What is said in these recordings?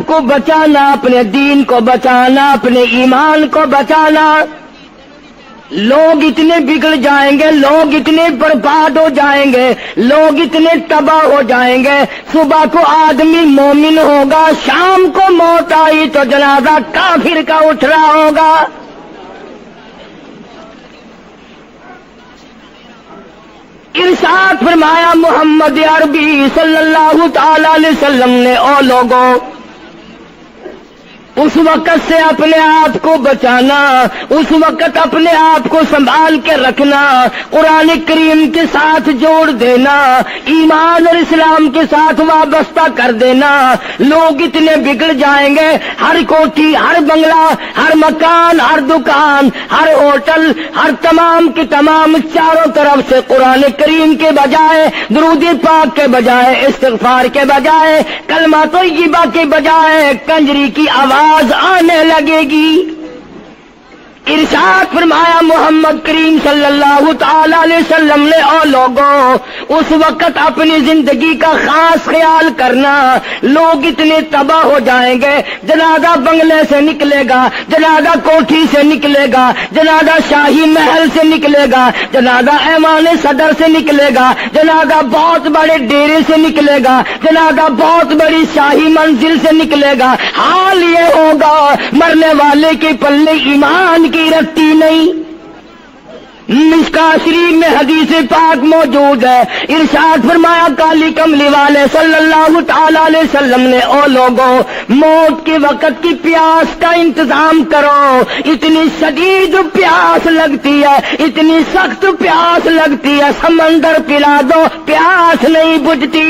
کو بچانا، اپنے دین کو بچانا، اپنے ایمان کو بچانا۔ لوگ اتنے بگڑ جائیں گے، لوگ اتنے برباد ہو جائیں گے، لوگ اتنے تباہ ہو جائیں گے۔ صبح کو آدمی مومن ہوگا، شام کو موت آئی تو جنازہ کافر کا اٹھ رہا ہوگا۔ ارشاد فرمایا محمد عربی صلی اللہ تعالی علیہ وسلم نے، او لوگوں، اس وقت سے اپنے آپ کو بچانا، اس وقت اپنے آپ کو سنبھال کے رکھنا، قرآن کریم کے ساتھ جوڑ دینا، ایمان اور اسلام کے ساتھ وابستہ کر دینا۔ لوگ اتنے بگڑ جائیں گے، ہر کوٹھی، ہر بنگلہ، ہر مکان، ہر دکان، ہر ہوٹل، ہر تمام کے تمام چاروں طرف سے قرآن کریم کے بجائے، درود پاک کے بجائے، استغفار کے بجائے، کلمہ طیبہ کے بجائے کنجری کی آواز آنے لگے گی۔ ارشاد فرمایا محمد کریم صلی اللہ تعالی علیہ وسلم نے، او لوگوں، اس وقت اپنی زندگی کا خاص خیال کرنا۔ لوگ اتنے تباہ ہو جائیں گے، جنازہ بنگلے سے نکلے گا، جنازہ کوٹھی سے نکلے گا، جنازہ شاہی محل سے نکلے گا، جنازہ ایوان صدر سے نکلے گا، جنازہ بہت بڑے ڈیرے سے نکلے گا، جنازہ بہت بڑی شاہی منزل سے نکلے گا۔ حال یہ ہوگا مرنے والے کے پلے ایمان کی رکھتی نہیں۔ مشکاۃ شریف میں حدیث پاک موجود ہے، ارشاد فرمایا کالی کملی والے صلی اللہ تعالی علیہ وسلم نے، او لوگوں، موت کے وقت کی پیاس کا انتظام کرو۔ اتنی شدید پیاس لگتی ہے، اتنی سخت پیاس لگتی ہے، سمندر پلا دو پیاس نہیں بجھتی۔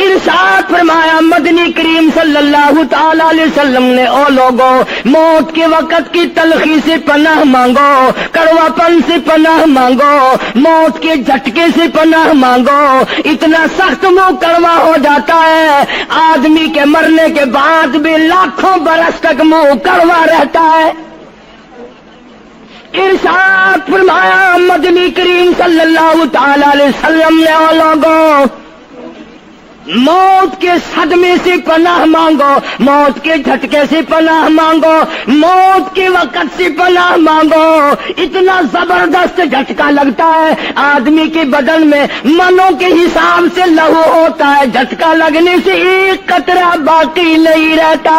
ارشاد فرمایا مدنی کریم صلی اللہ تعالی علیہ وسلم نے، او لوگوں، موت کے وقت کی تلخی سے پناہ مانگو، کڑوا پن سے پناہ مانگو، موت کے جھٹکے سے پناہ مانگو۔ اتنا سخت منہ کڑوا ہو جاتا ہے، آدمی کے مرنے کے بعد بھی لاکھوں برس تک منہ کڑوا رہتا ہے۔ ارشاد فرمایا مدنی کریم صلی اللہ تعالی علیہ وسلم نے، او لوگوں، موت کے صدمے سے پناہ مانگو، موت کے جھٹکے سے پناہ مانگو، موت کے وقت سے پناہ مانگو۔ اتنا زبردست جھٹکا لگتا ہے، آدمی کے بدن میں منوں کے حساب سے لہو ہوتا ہے، جھٹکا لگنے سے ایک قطرہ باقی نہیں رہتا۔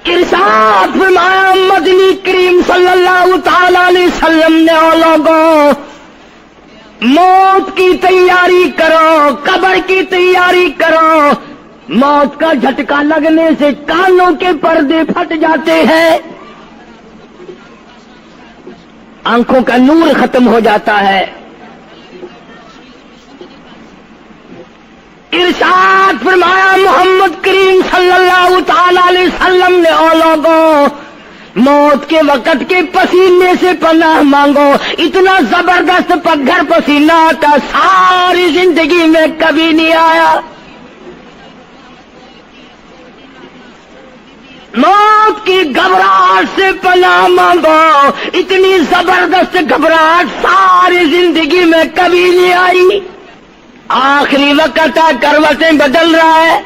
ارشاد فرمایا مدنی کریم صلی اللہ تعالی علیہ وسلم نے، او لوگوں، موت کی تیاری کرو، قبر کی تیاری کرو۔ موت کا جھٹکا لگنے سے کانوں کے پردے پھٹ جاتے ہیں، آنکھوں کا نور ختم ہو جاتا ہے۔ ارشاد فرمایا محمد کریم صلی اللہ تعالی علیہ وسلم نے، او لوگوں، موت کے وقت کے پسینے سے پناہ مانگو۔ اتنا زبردست پگھر پسینہ آتا ساری زندگی میں کبھی نہیں آیا۔ موت کی گھبراہٹ سے پناہ مانگو، اتنی زبردست گھبراہٹ ساری زندگی میں کبھی نہیں آئی۔ آخری وقت ہے، کروٹیں بدل رہا ہے،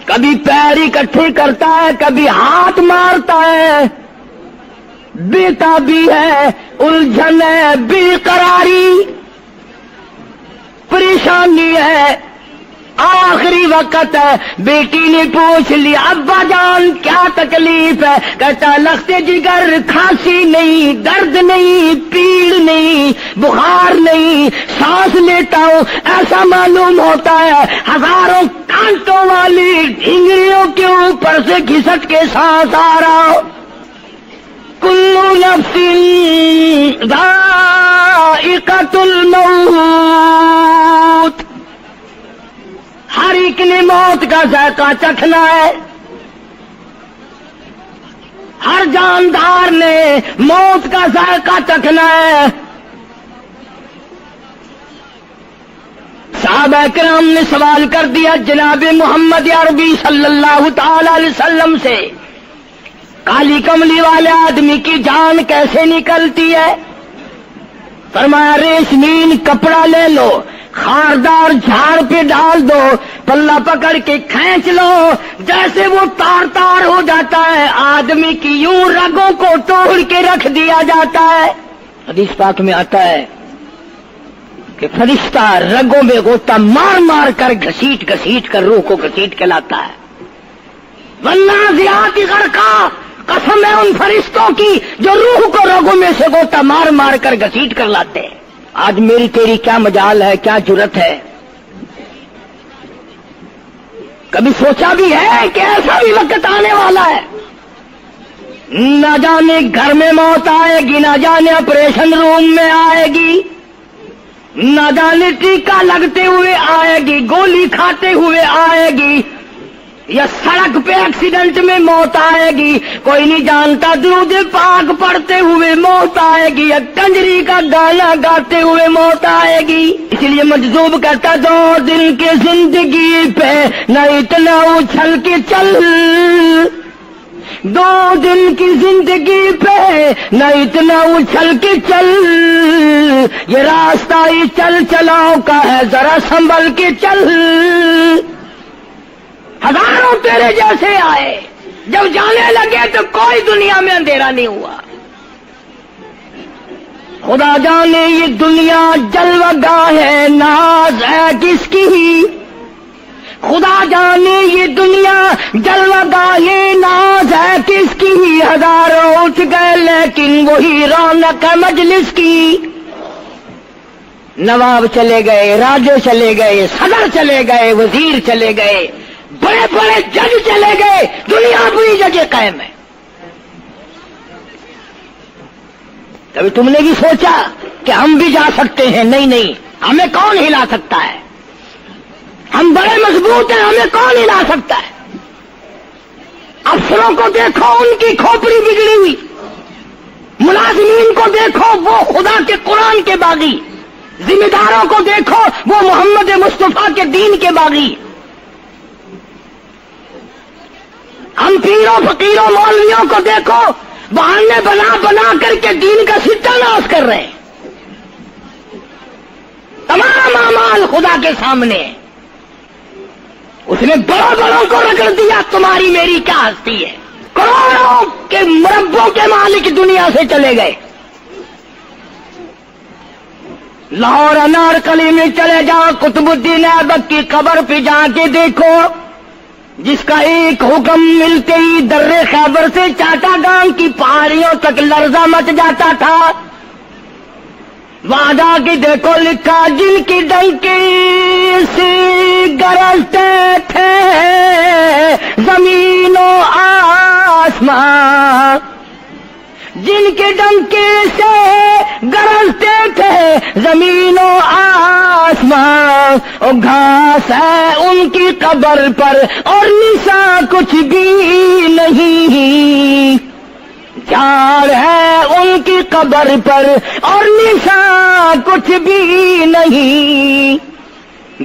کبھی پیر اکٹھے کرتا ہے، کبھی ہاتھ مارتا ہے، بےتابی ہے، الجھن ہے، بے قراری، پریشانی ہے، آخری وقت ہے۔ بیٹی نے پوچھ لیا ابا جان کیا تکلیف ہے؟ کہتا لخت جگر، کھانسی نہیں، درد نہیں، پیڑ نہیں، بخار نہیں، سانس لیتا ہوں ایسا معلوم ہوتا ہے ہزاروں کانٹوں والی ڈھنگریوں کے اوپر سے گھسٹ کے سانس آ رہا ہو۔ کلو نفس ذائقۃ الموت، ہر ایک نے موت کا ذائقہ چکھنا ہے، ہر جاندار نے موت کا ذائقہ چکھنا ہے۔ صحابہ کرام نے سوال کر دیا جناب محمد عربی صلی اللہ تعالی علیہ وسلم سے، کالی کملی والے آدمی کی جان کیسے نکلتی ہے؟ فرمایا ریشمین کپڑا لے لو، خاردار جھاڑ پہ ڈال دو، پلہ پکڑ کے کھینچ لو، جیسے وہ تار تار ہو جاتا ہے، آدمی کی یوں رگوں کو توڑ کے رکھ دیا جاتا ہے۔ حدیث پاک میں آتا ہے کہ فرشتہ رگوں میں غوطہ مار مار کر گھسیٹ گھسیٹ کر روح کو گھسیٹ کے لاتا ہے۔ والنازعات غرقا، قسم ہے ان فرشتوں کی جو روح کو رگوں میں سے غوطہ مار مار کر گھسیٹ کر لاتے ہیں۔ آج میری تیری کیا مجال ہے، کیا جرت ہے؟ کبھی سوچا بھی ہے کہ ایسا بھی وقت آنے والا ہے، نہ جانے گھر میں موت آئے گی، نہ جانے آپریشن روم میں آئے گی، نہ جانے ٹیکہ لگتے ہوئے آئے گی، گولی کھاتے ہوئے آئے گی، یا سڑک پہ ایکسیڈنٹ میں موت آئے گی، کوئی نہیں جانتا، درود پاک پڑھتے ہوئے موت آئے گی، یا کنجری کا گانا گاتے ہوئے موت آئے گی۔ اس لیے مجذوب کرتا 2 دن کی زندگی پہ نہ اتنا اچھل کے چل، 2 دن کی زندگی پہ نہ اتنا اچھل کے چل، یہ راستہ ہی چل چلاؤ کا ہے، ذرا سنبھل کے چل۔ ہزاروں تیرے جیسے آئے، جب جانے لگے تو کوئی دنیا میں اندھیرا نہیں ہوا۔ خدا جانے یہ دنیا جلوہ گاہ ہے، ناز ہے کس کی؟ خدا جانے یہ دنیا جلوہ گاہ ہے، ناز ہے کس کی؟ ہزاروں اٹھ گئے لیکن وہی رونق ہے مجلس کی۔ نواب چلے گئے، راجے چلے گئے، صدر چلے گئے، وزیر چلے گئے، بڑے بڑے جج چلے گئے، دنیا اپنی جگہ قائم ہے۔ کبھی تم نے بھی سوچا کہ ہم بھی جا سکتے ہیں؟ نہیں نہیں، ہمیں کون ہلا سکتا ہے؟ ہم بڑے مضبوط ہیں، ہمیں کون ہلا سکتا ہے؟ افسروں کو دیکھو، ان کی کھوپڑی بگڑی ہوئی، ملازمین کو دیکھو، وہ خدا کے قرآن کے باغی، ذمہ داروں کو دیکھو، وہ محمد مصطفیٰ کے دین کے باغی۔ ہم پیروں فقیروں مولویوں کو دیکھو، بہانے بنا بنا کر کے دین کا ستہ ناش کر رہے ہیں۔ تمام اعمال خدا کے سامنے، اس نے بڑوں بڑوں کو رگڑ دیا، تمہاری میری کیا ہستی ہے؟ کروڑوں کے مربوں کے مالک دنیا سے چلے گئے۔ لاہور انارکلی میں چلے جاؤ، قطب الدین ایبک کی قبر پہ جا کے دیکھو، جس کا ایک حکم ملتے ہی در خیبر سے چاٹا گام کی پہاڑیوں تک لرزہ مچ جاتا تھا۔ وہاں جا کے دیکھو لکھا، جن کی ڈنکی سے گرجتے تھے زمین و آسمان، جن کے ڈنکے سے گرجتے تھے زمین و آسمان، اور گھاس ہے ان کی قبر پر اور نشان کچھ بھی نہیں، جھاڑ ہے ان کی قبر پر اور نشان کچھ بھی نہیں۔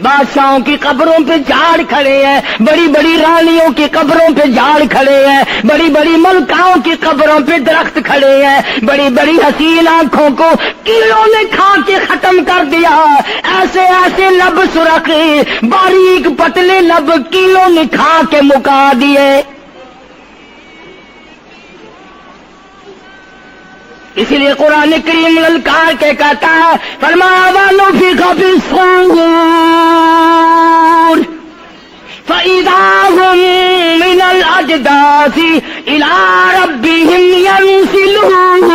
بادشاہوں کی قبروں پہ جھاڑ کھڑے ہیں، بڑی بڑی رانیوں کی قبروں پہ جھاڑ کھڑے ہیں، بڑی بڑی ملکاؤں کی قبروں پہ درخت کھڑے ہیں، بڑی بڑی حسین آنکھوں کو کیڑوں نے کھا کے ختم کر دیا، ایسے ایسے لب سرخ باریک پتلے لب کیڑوں نے کھا کے مکا دیے۔ اسی لیے قرآن کریم للکار کے کہتا ہے، فرمایا وَنُفِخَ فِي الصُّورِ فَإِذَا هُم مِّنَ الْأَجْدَاثِ إِلَىٰ رَبِّهِمْ يَنسِلُونَ۔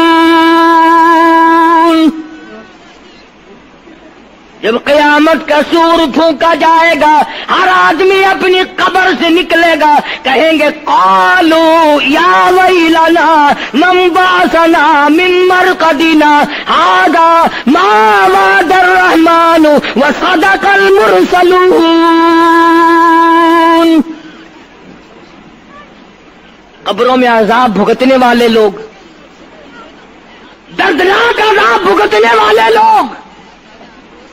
جب قیامت کا سور پھونکا جائے گا، ہر آدمی اپنی قبر سے نکلے گا، کہیں گے قالوا یا ویلنا من بعثنا من مرقدنا ھذا ما وعد الرحمن وصدق المرسلون۔ قبروں میں عذاب بھگتنے والے لوگ، دردناک عذاب بھگتنے والے لوگ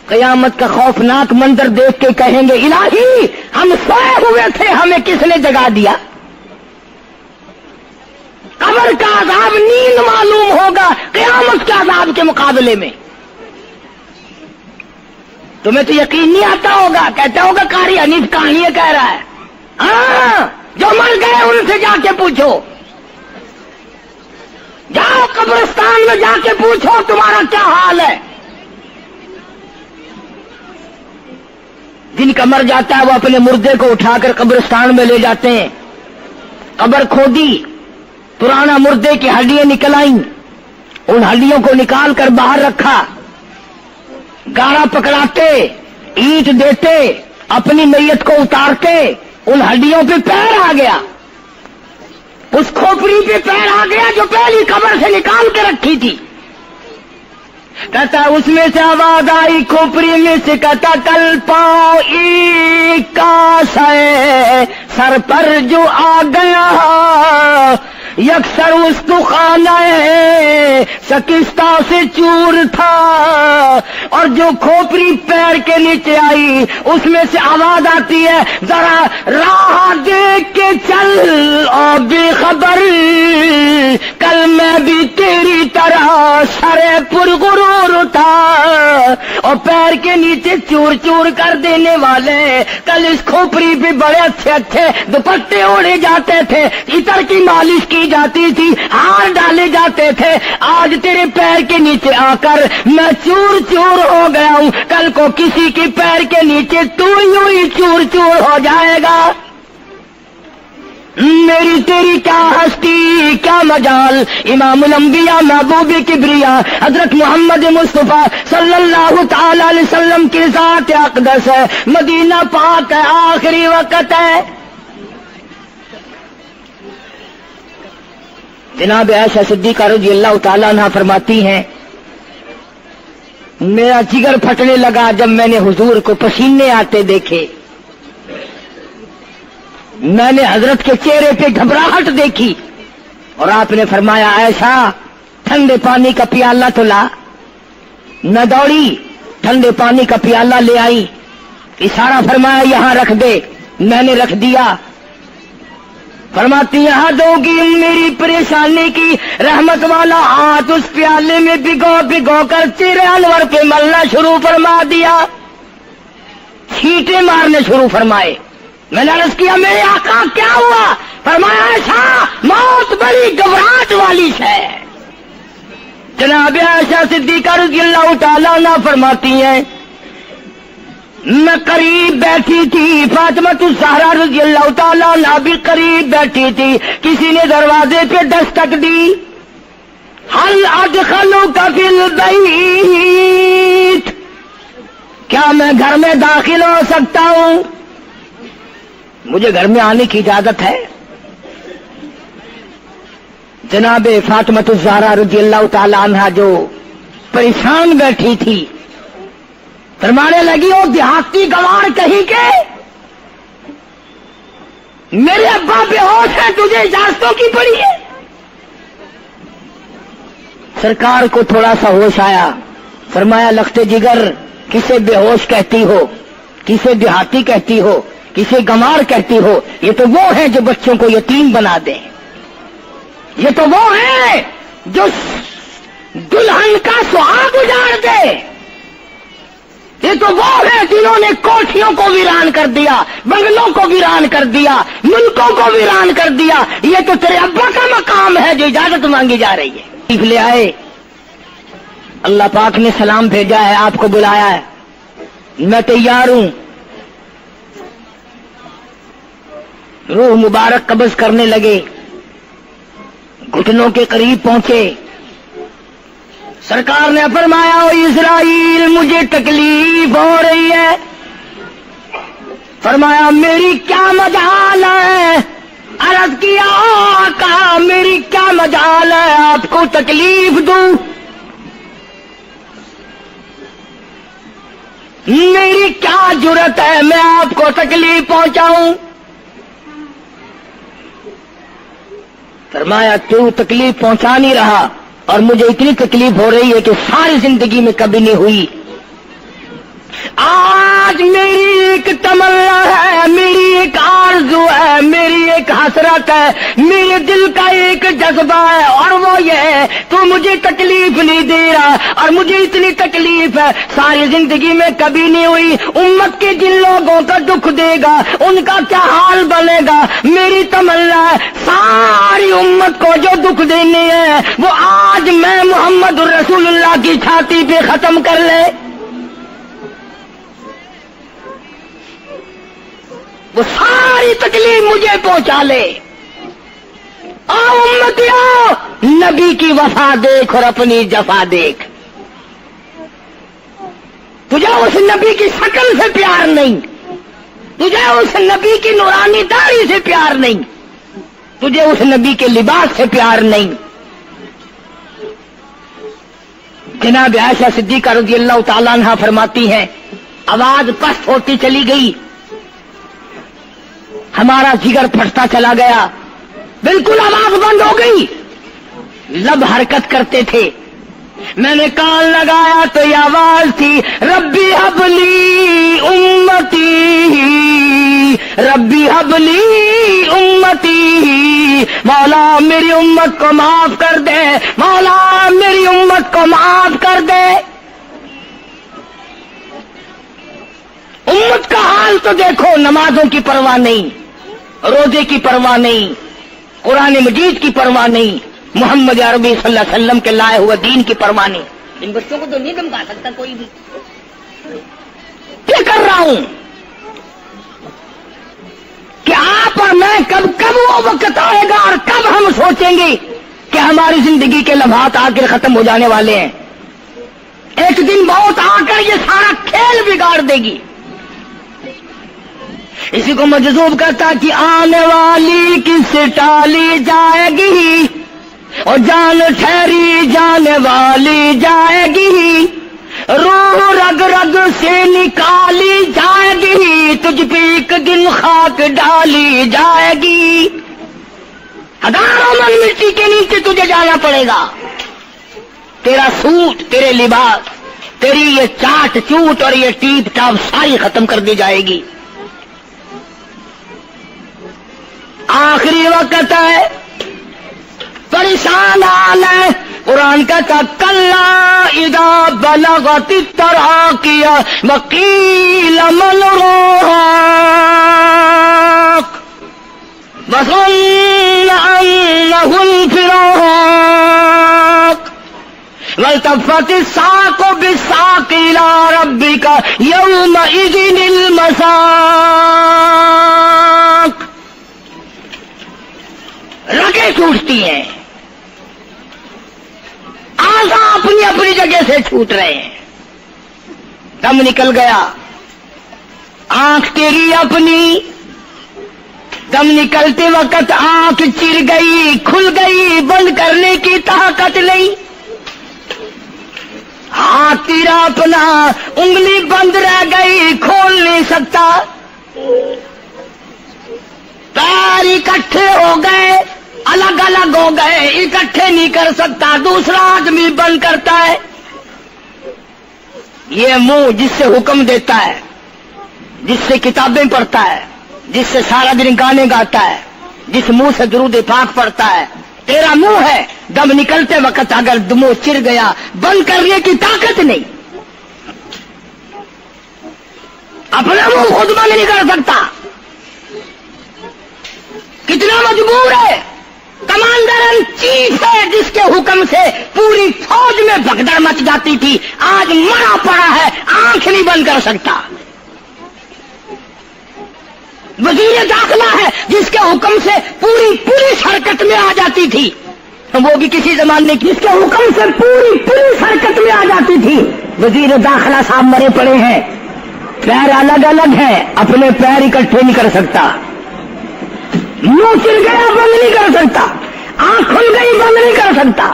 قیامت کا خوفناک منظر دیکھ کے کہیں گے الہی ہم سوئے ہوئے تھے، ہمیں کس نے جگا دیا؟ قبر کا عذاب نیند معلوم ہوگا قیامت کے عذاب کے مقابلے میں۔ تمہیں تو یقین نہیں آتا ہوگا، کہتا ہوگا قاری حنیف کہانیاں کہہ رہا ہے۔ ہاں، جو مر گئے ان سے جا کے پوچھو، جاؤ قبرستان میں جا کے پوچھو تمہارا کیا حال ہے۔ جن کا مر جاتا ہے وہ اپنے مردے کو اٹھا کر قبرستان میں لے جاتے ہیں، قبر کھودی، پرانا مردے کی ہڈیاں نکل آئیں، ان ہڈیوں کو نکال کر باہر رکھا، گاڑا پکڑاتے، اینٹ دیتے، اپنی میت کو اتارتے، ان ہڈیوں پہ پیر آ گیا، اس کھوپڑی پہ پیر آ گیا جو پہلی قبر سے نکال کے رکھی تھی۔ کہتا اس میں سے آواز آئی کھوپڑی میں سے، کہتا کل پاؤں ایک کاش ہے سر پر جو آ گیا، یکسر استخانہ سکستہ سے چور تھا، اور جو کھوپڑی پیر کے نیچے آئی اس میں سے آواز آتی ہے ذرا راہ دیکھ کے چل اور بے خبر، کل میں بھی تیری طرح سرے پرغرور تھا، اور پیر کے نیچے چور چور کر دینے والے کل اس کھوپڑی پہ بڑے اچھے اچھے دوپٹے اوڑے جاتے تھے، عطر کی مالش کی جاتی تھی، ہار ڈالے جاتے تھے، آج تیرے پیر کے نیچے آ کر میں چور چور ہو گیا ہوں، کل کو کسی کے پیر کے نیچے تو یوں ہی چور چور ہو جائے گا۔ میری تیری کیا ہستی کیا مجال، امام الانبیاء محبوب کبریا حضرت محمد مصطفیٰ صلی اللہ تعالی علیہ وسلم کی ذات اقدس ہے، مدینہ پاک ہے، آخری وقت ہے۔ جناب عائشہ صدیقہ رضی اللہ تعالیٰ عنہ فرماتی ہیں میرا جگر پھٹنے لگا جب میں نے حضور کو پسینے آتے دیکھے، میں نے حضرت کے چہرے پہ گھبراہٹ دیکھی، اور آپ نے فرمایا عائشہ ٹھنڈے پانی کا پیالہ تو لا۔ میں دوڑی، ٹھنڈے پانی کا پیالہ لے آئی، اشارہ فرمایا یہاں رکھ دے، میں نے رکھ دیا۔ فرماتی یہاں دو گی میری پریشانی کی رحمت والا ہاتھ اس پیالے میں بھگو بھگو کر چہرے انور پہ ملنا شروع فرما دیا، چھینٹے مارنے شروع فرمائے۔ میں نے عرض کیا میرے آقا کیا ہوا؟ فرمایا عائشہ موت بڑی گھبراہٹ والی ہے۔ جناب عائشہ صدیقہ رضی اللہ تعالیٰ عنہ فرماتی ہیں میں قریب بیٹھی تھی، فاطمہ الزہرا رضی اللہ تعالیٰ عنہ بھی قریب بیٹھی تھی، کسی نے دروازے پہ دستک دی، حل ادخلوک فی البیت، کیا میں گھر میں داخل ہو سکتا ہوں؟ مجھے گھر میں آنے کی اجازت ہے؟ جناب فاطمہ الزہرا رضی اللہ تعالی عنہا جو پریشان بیٹھی تھی فرمانے لگی وہ دیہاتی گوار کہیں کے میرے ابا بے ہوش ہے، تجھے اجازتوں کی پڑی ہے؟ سرکار کو تھوڑا سا ہوش آیا، فرمایا لخت جگر کسے بے ہوش کہتی ہو، کسے دیہاتی کہتی ہو، کسے گمار کہتی ہو؟ یہ تو وہ ہیں جو بچوں کو یتیم بنا دیں، یہ تو وہ ہیں جو دلہن کا سہاگ اجاڑ دے، یہ تو وہ ہیں جنہوں نے کوٹھیوں کو ویران کر دیا، بنگلوں کو ویران کر دیا، ملکوں کو ویران کر دیا۔ یہ تو تیرے ابا کا مقام ہے جو اجازت مانگی جا رہی ہے۔ لے آئے، اللہ پاک نے سلام بھیجا ہے، آپ کو بلایا ہے، میں تیار ہوں۔ روح مبارک قبض کرنے لگے، گھٹنوں کے قریب پہنچے، سرکار نے فرمایا او اسرائیل مجھے تکلیف ہو رہی ہے۔ فرمایا میری کیا مجال ہے؟ عرض کیا آقا میری کیا مجال ہے آپ کو تکلیف دوں؟ میری کیا جرت ہے میں آپ کو تکلیف پہنچاؤں؟ فرمایا تو تکلیف پہنچا نہیں رہا، اور مجھے اتنی تکلیف ہو رہی ہے کہ ساری زندگی میں کبھی نہیں ہوئی۔ آج میری ایک تمنا ہے، میری ایک آرزو ہے، میری ایک حسرت ہے، میرے دل کا ایک جذبہ ہے اور وہ یہ ہے تو مجھے تکلیف نہیں دے رہا، اور مجھے اتنی تکلیف ہے ساری زندگی میں کبھی نہیں ہوئی۔ امت کے جن لوگوں کا دکھ دے گا ان کا کیا حال بنے گا؟ میری تمنا ہے ساری امت کو جو دکھ دینے ہیں وہ آج میں محمد رسول اللہ کی چھاتی پہ ختم کر لے، وہ ساری تکلیف مجھے پہنچا لے۔ آؤ امتیوں، نبی کی وفا دیکھ اور اپنی جفا دیکھ۔ تجھے اس نبی کی شکل سے پیار نہیں، تجھے اس نبی کی نورانی داڑھی سے پیار نہیں، تجھے اس نبی کے لباس سے پیار نہیں۔ جناب عائشہ صدیقہ رضی اللہ تعالیٰ عنہا فرماتی ہیں آواز پست ہوتی چلی گئی، ہمارا جگر پھٹتا چلا گیا، بالکل آواز بند ہو گئی، لب حرکت کرتے تھے۔ میں نے کان لگایا تو یہ آواز تھی ربی حبلی امتی، ربی حبلی امتی، مولا میری امت کو معاف کر دے، مولا میری امت کو معاف کر دے۔ امت کا حال تو دیکھو، نمازوں کی پرواہ نہیں، روزے کی پرواہ نہیں، قرآن مجید کی پرواہ نہیں، محمد عربی صلی اللہ علیہ وسلم کے لائے ہوئے دین کی پرواہ نہیں۔ ان بچوں کو تو نہیں دمکا سکتا کوئی بھی۔ کیا کر رہا ہوں کہ آپ اور میں کب وہ وقت آئے گا اور کب ہم سوچیں گے کہ ہماری زندگی کے لمحات آ کر ختم ہو جانے والے ہیں۔ ایک دن بہت آ کر یہ سارا کھیل بگاڑ دے گی۔ اسی کو مجذوب کرتا کہ آنے والی کس ٹالی جائے گی، اور جان ٹھہری جانے والی جائے گی، روح رگ رگ سے نکالی جائے گی، تجھ پہ ایک دن خاک ڈالی جائے گی، ہزاروں من مٹی کے نیچے تجھے جانا پڑے گا، تیرا سوٹ، تیرے لباس، تیری یہ چاٹ چوٹ اور یہ ٹیپ ٹاپ ساری ختم کر دی جائے گی۔ آخری وقت ہے، پریشان حال ہے۔ قرآن کہتا کلا اذا بلغت التراقی وقیل من راق وظن انه الفراق والتفت الساق بالساق الى ربك يومئذ المساق۔ رگیں ٹوٹتی ہیں، آزا اپنی اپنی جگہ سے چھوٹ رہے ہیں، دم نکل گیا، آنکھ تیری اپنی، دم نکلتے وقت آنکھ چر گئی، کھل گئی، بند کرنے کی طاقت نہیں، ہاتھ تیرا اپنا، انگلی بند رہ گئی، کھول نہیں سکتا، پیر اکٹھے ہو گئے، الگ الگ ہو گئے، اکٹھے نہیں کر سکتا، دوسرا آدمی بند کرتا ہے۔ یہ منہ جس سے حکم دیتا ہے، جس سے کتابیں پڑھتا ہے، جس سے سارا دن گانے گاتا ہے، جس منہ سے درود پاک پڑھتا ہے، تیرا منہ ہے، دم نکلتے وقت اگر منہ چر گیا، بند کرنے کی طاقت نہیں، اپنا منہ خود بند نہیں کر سکتا، کتنا مجبور ہے، کمانڈر ان چیف ہے جس کے حکم سے پوری فوج میں بھگدڑ مچ جاتی تھی، آج مرا پڑا ہے، آنکھ نہیں بند کر سکتا، وزیر داخلہ ہے جس کے حکم سے پوری پولیس حرکت میں آ جاتی تھی، وہ بھی کسی زمانے کی، جس کے حکم سے پوری پولیس حرکت میں آ جاتی تھی، وزیر داخلہ صاحب مرے پڑے ہیں، پیر الگ الگ ہیں، اپنے پیر اکٹھے نہیں کر سکتا، منہ چل گیا بند نہیں کر سکتا، آنکھ کھل گئی بند نہیں کر سکتا،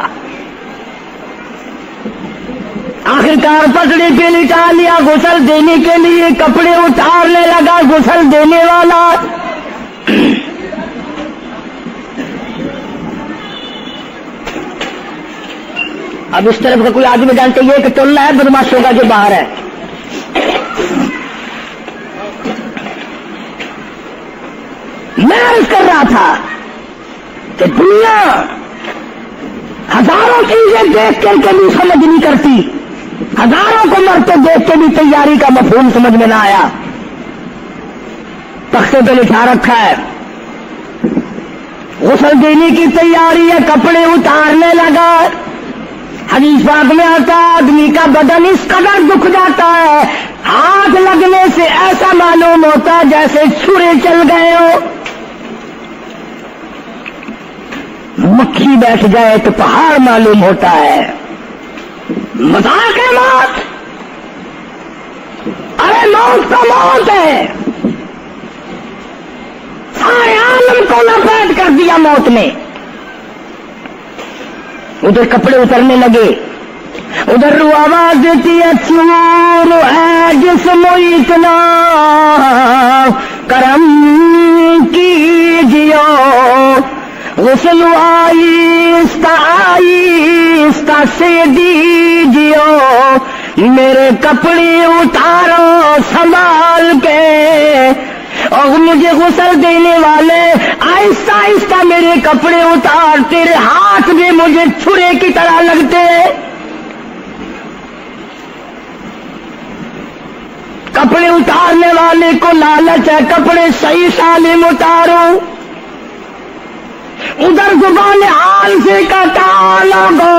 آخرکار پسڑی پہ لٹا لیا، غسل دینے کے لیے کپڑے اتارنے لگا غسل دینے والا، اب اس طرف کا کوئی آدمی جانتے یہ کہ ٹولنا ہے بدماشوں کا جو باہر ہے، میں عرض کر رہا تھا کہ دنیا ہزاروں چیزیں دیکھ کر کے بھی سمجھ نہیں کرتی، ہزاروں کو مرتے دیکھ کے بھی تیاری کا مفہوم سمجھ میں نہ آیا۔ تختے پہ لکھا رکھا ہے غسل دینے کی تیاری ہے، کپڑے اتارنے لگا۔ حدیث پاک میں آتا ہے آدمی کا بدن اس قدر دکھ جاتا ہے، ہاتھ لگنے سے ایسا معلوم ہوتا ہے جیسے چھرے چل گئے ہو، مکھی بیٹھ جائے تو پہاڑ معلوم ہوتا ہے۔ مذاق ہے موت، ارے موت تو موت ہے، سارے عالم کو لپیٹ کر دیا موت نے۔ ادھر کپڑے اترنے لگے، ادھر رو آواز دیتی ہے چور ہے جسم اتنا کرم کیجیو، غسل آہستہ آہستہ سے دیجیو، میرے کپڑے اتارو سنبھال کے، اور مجھے غسل دینے والے آہستہ آہستہ میرے کپڑے اتار، تیرے ہاتھ بھی مجھے چھرے کی طرح لگتے، کپڑے اتارنے والے کو لالچ ہے کپڑے صحیح سالم اتارو، ادھر زبان حال سے کہتا لوگو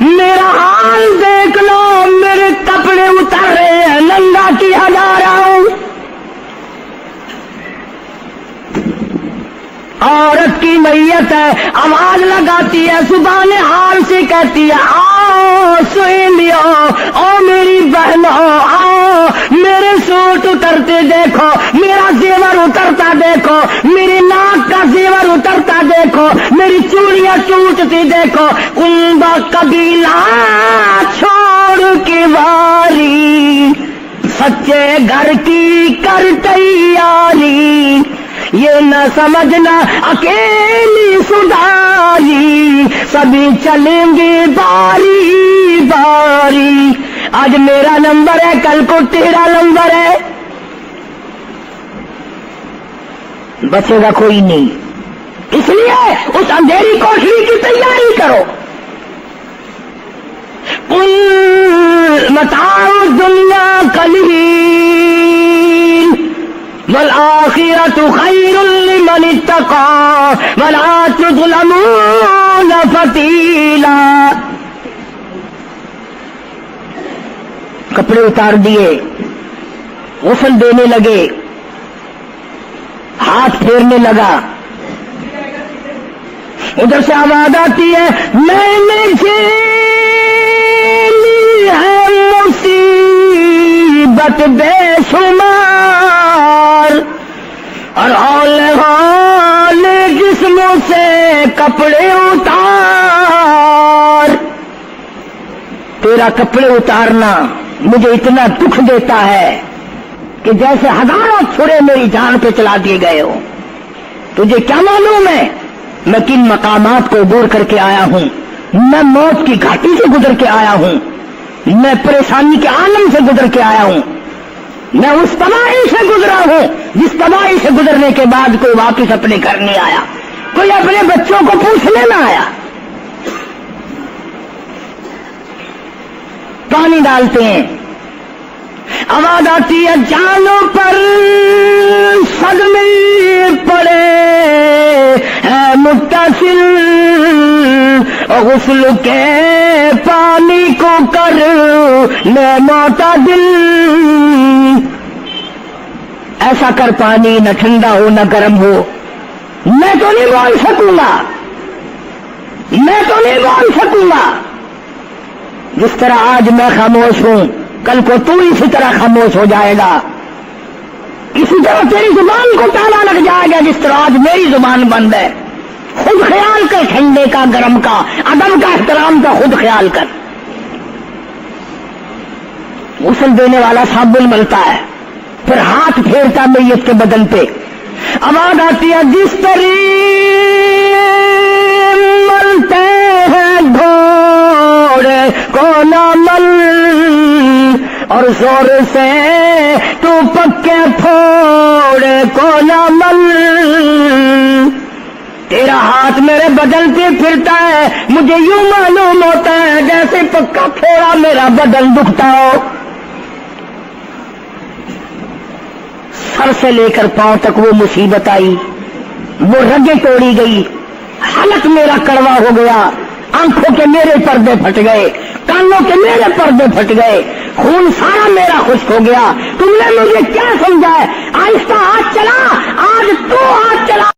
میرا حال دیکھ لو، میرے کپڑے اتار رہے ہیں، ننگا کیا جا رہا ہوں۔ عورت کی میت ہے، آواز لگاتی ہے، زبان حال سے کہتی ہے آؤ سہیلیو، او میری بہنوں آؤ، میرے سوٹ اترتے دیکھو، میرا زیور اترتا دیکھو، میری ناک کا زیور اترتا دیکھو، میری چوڑیاں ٹوٹتی دیکھو، ان با قبیلہ چھوڑ کے واری، سچے گھر کی کر تیاری، یہ نہ سمجھنا اکیلی سدھاری، سبھی چلیں گے باری باری، آج میرا نمبر ہے کل کو تیرا نمبر ہے، بچے گا کوئی نہیں، اس لیے اس اندھیری کوٹری کی تیاری کرو۔ قل متاع الدنیا قلیل والآخرۃ خیر لمن اتقى ولا تظلمون فتیلا۔ کپڑے اتار دیے، غسل دینے لگے، ہاتھ پھیرنے لگا، ادھر سے آواز آتی ہے میں نے جھیلی ہے مصیبت بے شمار، اور ہال جسموں سے کپڑے اتار، تیرا کپڑے اتارنا مجھے اتنا دکھ دیتا ہے کہ جیسے ہزاروں چھرے میری جان پہ چلا دیے گئے ہو۔ تجھے کیا معلوم ہے میں کن مقامات کو عبور کر کے آیا ہوں، میں موت کی گھاٹی سے گزر کے آیا ہوں، میں پریشانی کے عالم سے گزر کے آیا ہوں، میں اس تباہی سے گزرا ہوں جس تباہی سے گزرنے کے بعد کوئی واپس اپنے گھر نہیں آیا، کوئی اپنے بچوں کو پوچھنے نہ آیا۔ پانی ڈالتے ہیں، آواز آتی ہے جانوں پر صدمے پڑے ہے متصل، غسل کے پانی کو کر لے معتدل، ایسا کر پانی نہ ٹھنڈا ہو نہ گرم ہو، میں تو نہیں بول سکوں گا، میں تو نہیں بول سکوں گا، جس طرح آج میں خاموش ہوں کل کو تو اسی طرح خاموش ہو جائے گا، اسی طرح تیری زبان کو تالا لگ جائے گا جس طرح آج میری زبان بند ہے۔ خود خیال کر، ٹھنڈے کا گرم کا ادب کا احترام کا خود خیال کر۔ غسل دینے والا صابن ملتا ہے، پھر ہاتھ پھیرتا میت کے بدن پہ، آواز آتی ہے جس طریق ملتے ہیں گھوڑے کو نہ مل، اور زور سے تو پکے پھوڑے کو نہ مل، تیرا ہاتھ میرے بدن پہ پھرتا ہے، مجھے یوں معلوم ہوتا ہے جیسے پکا پھوڑا میرا بدن دکھتا ہو۔ سر سے لے کر پاؤں تک وہ مصیبت آئی، وہ رگیں توڑی گئی، حلق میرا کڑوا ہو گیا، آنکھوں کے میرے پردے پھٹ گئے، کانوں کے میرے پردے پھٹ گئے، خون سارا میرا خشک ہو گیا۔ تم نے مجھے کیا سمجھا ہے؟ آہستہ ہاتھ چلا، آج تو ہاتھ چلا۔